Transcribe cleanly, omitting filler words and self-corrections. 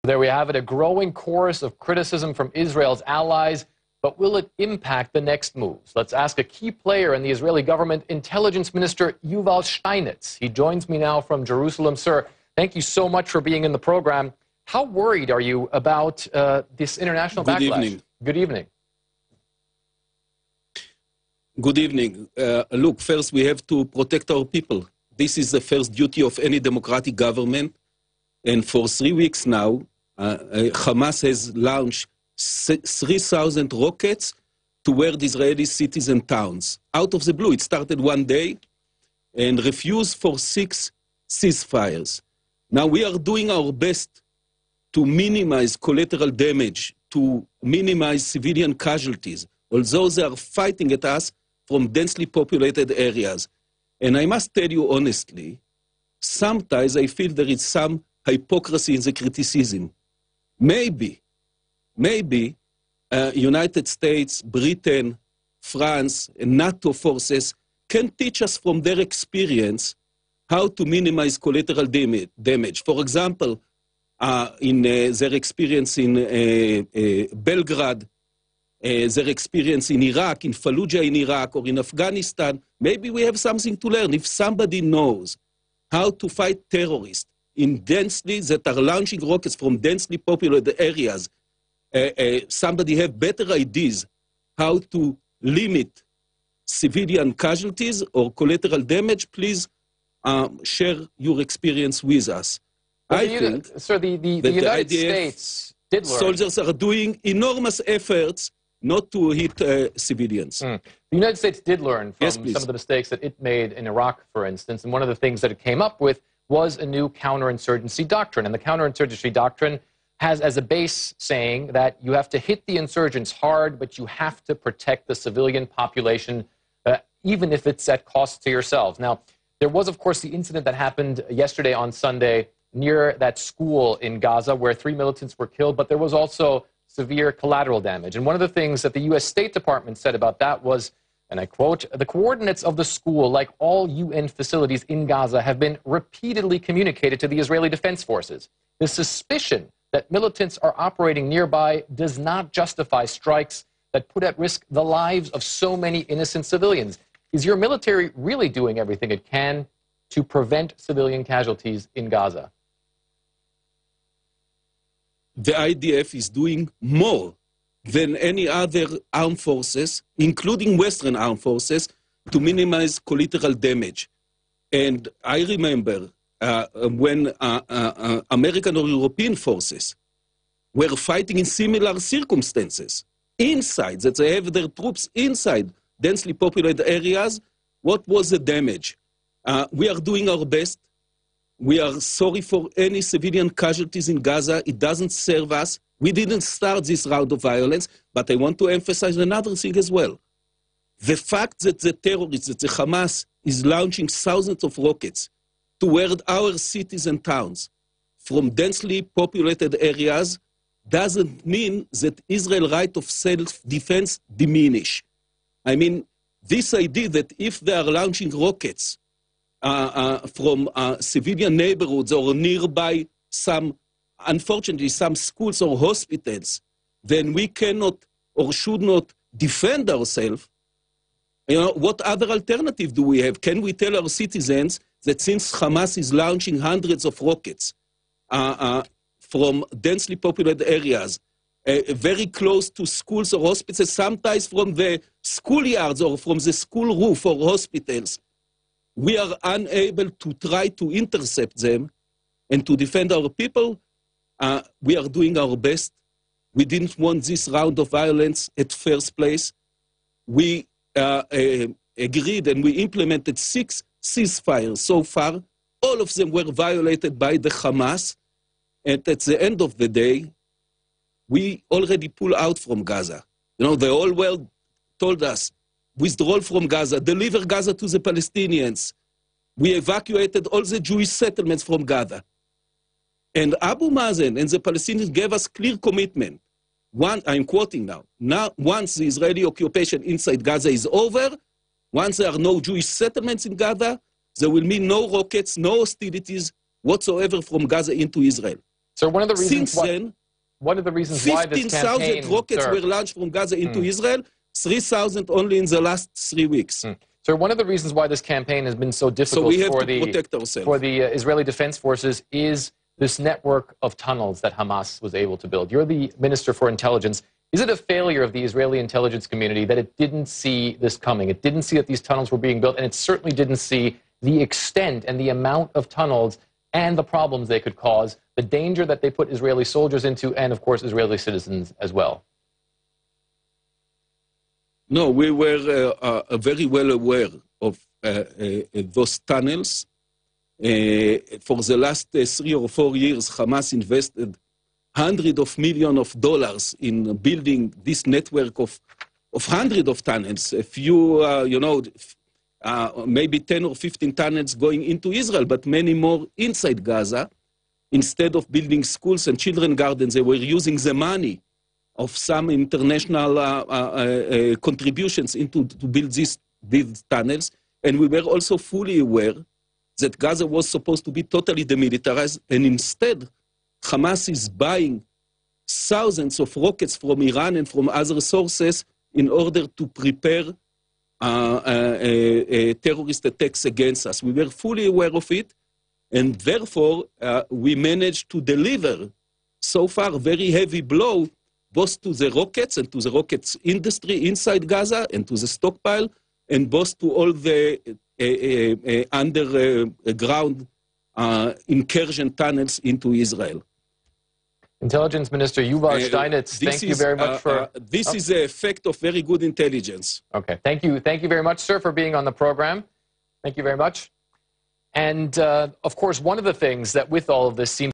There we have it, a growing chorus of criticism from Israel's allies, but will it impact the next moves? Let's ask a key player in the Israeli government, Intelligence Minister Yuval Steinitz. He joins me now from Jerusalem. Sir, thank you so much for being in the program. How worried are you about this international backlash? Good evening. Good evening. Good evening. Look, first we have to protect our people. This is the first duty of any democratic government. And for 3 weeks now, Hamas has launched 3,000 rockets toward Israeli cities and towns. Out of the blue, it started one day and refused for 6 ceasefires. Now we are doing our best to minimize collateral damage, to minimize civilian casualties, although they are fighting at us from densely populated areas. And I must tell you honestly, sometimes I feel there is some hypocrisy in the criticism. Maybe United States, Britain, France, and NATO forces can teach us from their experience how to minimize collateral damage. For example, in their experience in Belgrade, their experience in Iraq, in Fallujah in Iraq, or in Afghanistan, maybe we have something to learn. If somebody knows how to fight terrorists that are launching rockets from densely populated areas, somebody have better ideas how to limit civilian casualties or collateral damage, please share your experience with us. Well, I think sir, the United States did learn. Soldiers are doing enormous efforts not to hit civilians. The United States did learn from Yes, some of the mistakes that it made in Iraq, for instance, and one of the things that it came up with was a new counterinsurgency doctrine. And the counterinsurgency doctrine has as a base saying that you have to hit the insurgents hard, but you have to protect the civilian population, even if it's at cost to yourselves. Now, there was, of course, the incident that happened yesterday on Sunday near that school in Gaza where 3 militants were killed, but there was also severe collateral damage. And one of the things that the U.S. State Department said about that was, and I quote, "The coordinates of the school, like all UN facilities in Gaza, have been repeatedly communicated to the Israeli Defense Forces. The suspicion that militants are operating nearby does not justify strikes that put at risk the lives of so many innocent civilians." Is your military really doing everything it can to prevent civilian casualties in Gaza? The IDF is doing more than any other armed forces, including Western armed forces, to minimize collateral damage. And I remember when American or European forces were fighting in similar circumstances, inside, that they have their troops inside densely populated areas, what was the damage? We are doing our best. We are sorry for any civilian casualties in Gaza. It doesn't serve us. We didn't start this round of violence, but I want to emphasize another thing as well. The fact that the terrorists, that the Hamas is launching thousands of rockets toward our cities and towns from densely populated areas doesn't mean that Israel's right of self-defense diminish. I mean, this idea that if they are launching rockets from civilian neighborhoods or nearby unfortunately, some schools or hospitals, then we cannot or should not defend ourselves. You know, what other alternative do we have? Can we tell our citizens that since Hamas is launching hundreds of rockets from densely populated areas, very close to schools or hospitals, sometimes from the schoolyards or from the school roof or hospitals, we are unable to try to intercept them and to defend our people? We are doing our best. We didn't want this round of violence at first place. We agreed and we implemented 6 ceasefires so far. All of them were violated by the Hamas. And at the end of the day, we already pull out from Gaza. You know, the whole world told us, withdraw from Gaza, deliver Gaza to the Palestinians. We evacuated all the Jewish settlements from Gaza. And Abu Mazen and the Palestinians gave us clear commitment. I'm quoting now, once the Israeli occupation inside Gaza is over, once there are no Jewish settlements in Gaza, there will be no rockets, no hostilities whatsoever from Gaza into Israel. So one of the reasons Since then, one of the reasons why this campaign 15,000 rockets were launched from Gaza into Israel, 3,000 only in the last 3 weeks. So one of the reasons why this campaign has been so difficult we have to protect ourselves. for the Israeli Defense Forces is this network of tunnels that Hamas was able to build. You're the Minister for Intelligence. Is it a failure of the Israeli intelligence community that it didn't see this coming? It didn't see that these tunnels were being built, and it certainly didn't see the extent and the amount of tunnels and the problems they could cause, the danger that they put Israeli soldiers into, and, of course, Israeli citizens as well. No, we were very well aware of those tunnels. For the last 3 or 4 years, Hamas invested hundreds of millions of dollars in building this network of hundreds of tunnels. A few, maybe 10 or 15 tunnels going into Israel, but many more inside Gaza. Instead of building schools and children gardens, they were using the money of some international contributions to build these tunnels. And we were also fully aware that Gaza was supposed to be totally demilitarized, and instead, Hamas is buying thousands of rockets from Iran and from other sources in order to prepare terrorist attacks against us. We were fully aware of it, and therefore, we managed to deliver, so far, a very heavy blow, both to the rockets and to the rockets industry inside Gaza and to the stockpile, and both to all the underground incursion tunnels into Israel. Intelligence Minister Yuval Steinitz, thank you very much for... This is the effect of very good intelligence. Okay, thank you. Thank you very much, sir, for being on the program. Thank you very much. And, of course, one of the things that with all of this seems